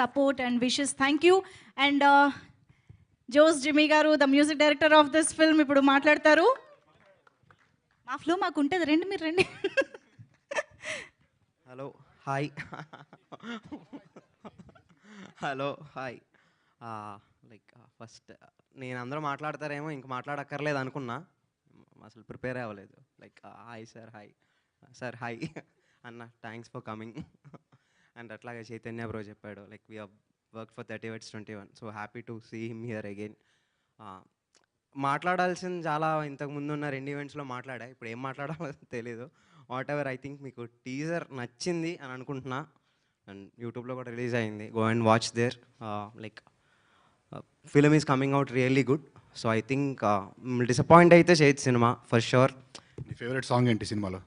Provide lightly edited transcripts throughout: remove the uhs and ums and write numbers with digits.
support and wishes. Thank you. And Jose Jimmy garu, the music director of this film, ఇప్పుడు మాట్లాడతారు. మా flow మాకు ఉంటుంది, రండి మీరు రండి. Hello hi hello hi like first నేను అందరూ మాట్లాడతారేమో ఇంక మాట్లాడక్కర్లేదు అనుకున్నా, అసలు ప్రిపేర్ అవ్వలేదు. లైక్ హాయ్ సార్ హాయ్ అన్న, థ్యాంక్స్ ఫర్ కమింగ్. అండ్ అట్లాగే చైతన్య బ్రో చెప్పాడు, like we have work for 30/21, so happy to see him here again. మాట్లాడాల్సింది చాలా ఇంతకుముందు ఉన్న 2 ఈవెంట్స్లో మాట్లాడా, ఇప్పుడు ఏం మాట్లాడాలో తెలీదు. వాట్ ఎవర్, ఐ థింక్ మీకు టీజర్ నచ్చింది అని అనుకుంటున్నా, అండ్ యూట్యూబ్లో కూడా రిలీజ్ అయింది, go and watch there. Like film is coming out really good. So I think disappoint అయితే చేయొచ్చు సినిమా ఫర్ షూర్. నీ ఫేవరెట్ సాంగ్ ఏంటి సినిమాలో?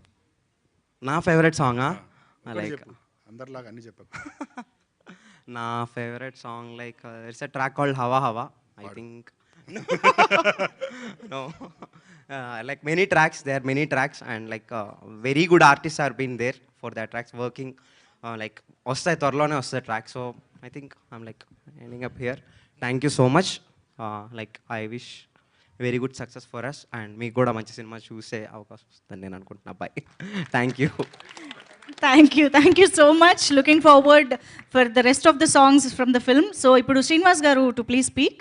నా ఫేవరెట్ సాంగా లైక్ అందరిలాగా అన్ని చెప్పకు. నా favourite song like it's a track called హవా హవా, I think. No, like many tracks, there are many tracks, and like very good artists are been there for that tracks working. Like వస్తాయి త్వరలోనే వస్తాయి tracks. So I think I'm like ending up here. Thank you so much. Like I wish very good success for us, and మీకు కూడా మంచి cinema చూసే అవకాశం వస్తుందని నేను అనుకుంటున్నా. Bye, thank you. Thank you so much. Looking forward for the rest of the songs from the film. So ఇప్పుడు శ్రీనివాస్ గారు to please speak.